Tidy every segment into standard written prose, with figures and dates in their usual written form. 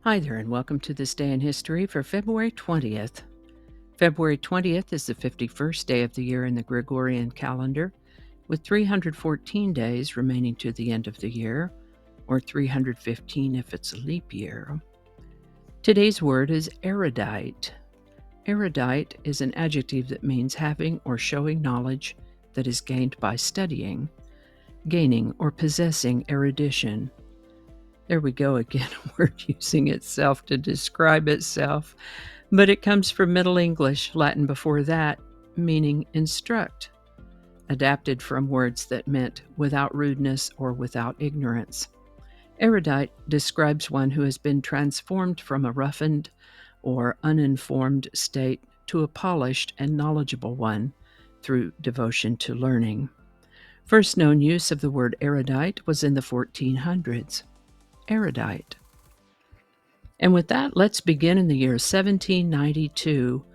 Hi there, and welcome to this day in history for February 20th. February 20th is the 51st day of the year in the Gregorian calendar, with 314 days remaining to the end of the year, or 315 if it's a leap year. Today's word is erudite. Erudite is an adjective that means having or showing knowledge that is gained by studying, gaining or possessing erudition. There we go again, a word using itself to describe itself. But it comes from Middle English, Latin before that, meaning instruct, adapted from words that meant without rudeness or without ignorance. Erudite describes one who has been transformed from a roughened or uninformed state to a polished and knowledgeable one through devotion to learning. First known use of the word erudite was in the 1400s. Erudite. And with that, let's begin in the year 1792,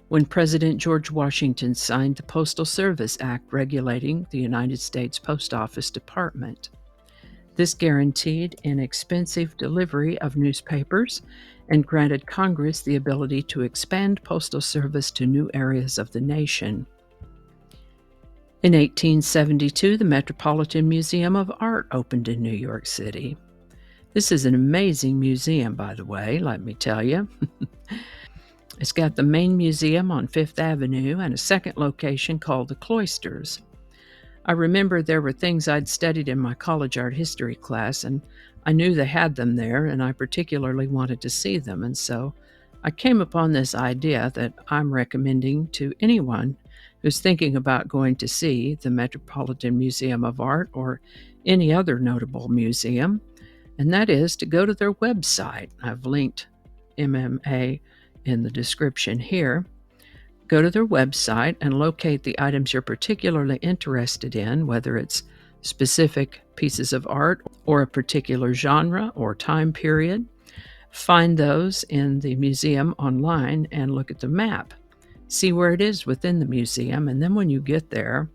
when President George Washington signed the Postal Service Act regulating the United States Post Office Department. This guaranteed inexpensive delivery of newspapers and granted Congress the ability to expand postal service to new areas of the nation. In 1872, the Metropolitan Museum of Art opened in New York City. This is an amazing museum, by the way, let me tell you. It's got the main museum on Fifth Avenue and a second location called the Cloisters. I remember there were things I'd studied in my college art history class, and I knew they had them there, and I particularly wanted to see them. And so I came upon this idea that I'm recommending to anyone who's thinking about going to see the Metropolitan Museum of Art or any other notable museum, and that is to go to their website. I've linked MMA in the description here. Go to their website and locate the items you're particularly interested in, whether it's specific pieces of art or a particular genre or time period. Find those in the museum online and look at the map. See where it is within the museum, and then when you get there,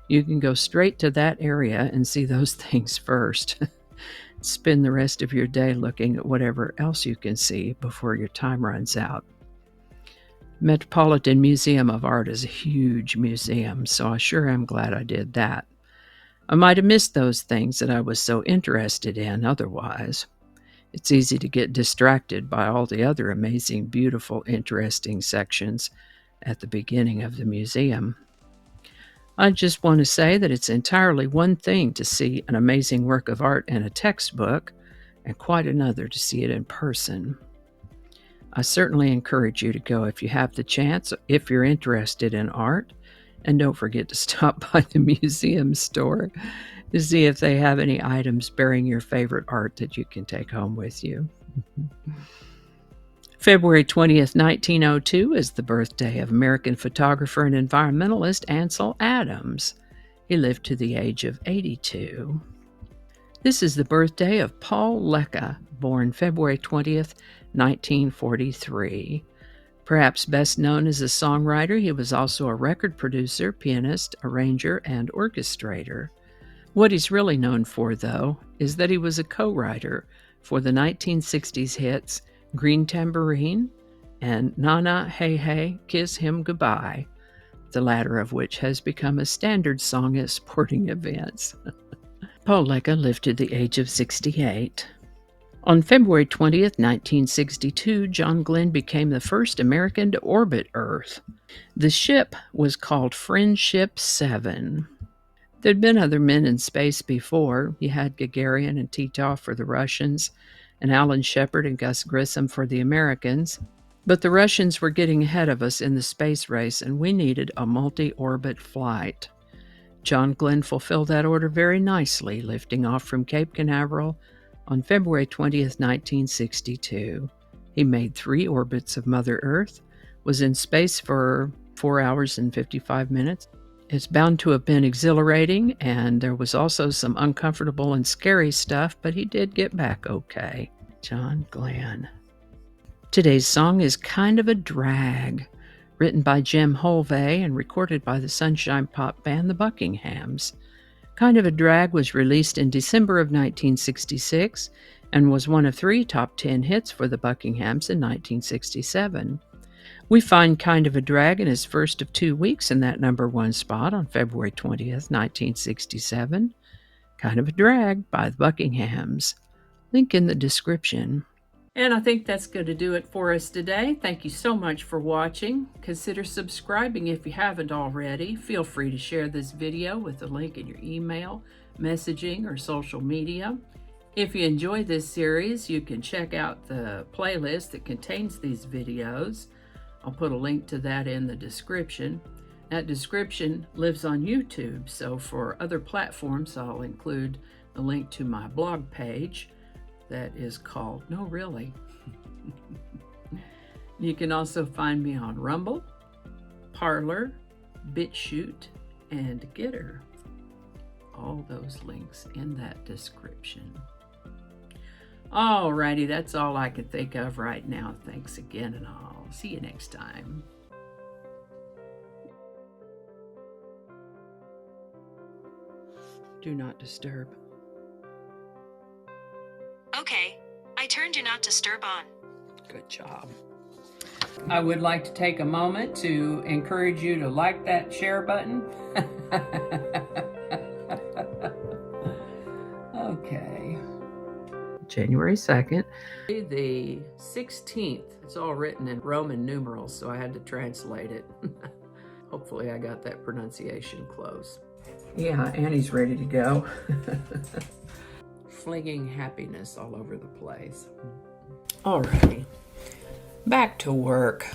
you can go straight to that area and see those things first. Spend the rest of your day looking at whatever else you can see before your time runs out. Metropolitan Museum of Art is a huge museum, so I sure am glad I did that. I might have missed those things that I was so interested in otherwise. It's easy to get distracted by all the other amazing, beautiful, interesting sections at the beginning of the museum. I just want to say that it's entirely one thing to see an amazing work of art in a textbook, and quite another to see it in person. I certainly encourage you to go if you have the chance, if you're interested in art, and don't forget to stop by the museum store to see if they have any items bearing your favorite art that you can take home with you. February 20th, 1902 is the birthday of American photographer and environmentalist Ansel Adams. He lived to the age of 82. This is the birthday of Paul Lecca, born February 20th, 1943. Perhaps best known as a songwriter, he was also a record producer, pianist, arranger, and orchestrator. What he's really known for, though, is that he was a co-writer for the 1960s hits Green Tambourine and Na Na Hey Hey Kiss Him Goodbye, the latter of which has become a standard song at sporting events. Paul Lecca lived to the age of 68. On February 20th, 1962, John Glenn became the first American to orbit Earth. The ship was called Friendship 7. There'd been other men in space before. You had Gagarin and Titov for the Russians, and Alan Shepard and Gus Grissom for the Americans. But the Russians were getting ahead of us in the space race, and we needed a multi-orbit flight. John Glenn fulfilled that order very nicely, lifting off from Cape Canaveral on February 20th, 1962. He made 3 orbits of Mother Earth, was in space for 4 hours and 55 minutes. It's bound to have been exhilarating, and there was also some uncomfortable and scary stuff, but he did get back okay. John Glenn. Today's song is Kind of a Drag, written by Jim Holvey and recorded by the Sunshine Pop band The Buckinghams. Kind of a Drag was released in December of 1966 and was one of 3 top 10 hits for the Buckinghams in 1967. We find Kind of a Drag in his first of 2 weeks in that #1 spot on February 20th, 1967. Kind of a Drag by the Buckinghams. Link in the description. And I think that's going to do it for us today. Thank you so much for watching. Consider subscribing if you haven't already. Feel free to share this video with a link in your email, messaging, or social media. If you enjoy this series, you can check out the playlist that contains these videos. I'll put a link to that in the description. That description lives on YouTube, so for other platforms, I'll include a link to my blog page that is called No Really. You can also find me on Rumble, Parler, BitChute, and Getter. All those links in that description. Alrighty, that's all I can think of right now. Thanks again, and I'll see you next time. Do not disturb. Okay, I turned Do Not Disturb on. Good job. I would like to take a moment to encourage you to like that share button. Okay. January 2nd. The 16th. It's all written in Roman numerals, so I had to translate it. Hopefully I got that pronunciation close. Yeah, Annie's ready to go. Flinging happiness all over the place. Alrighty, back to work.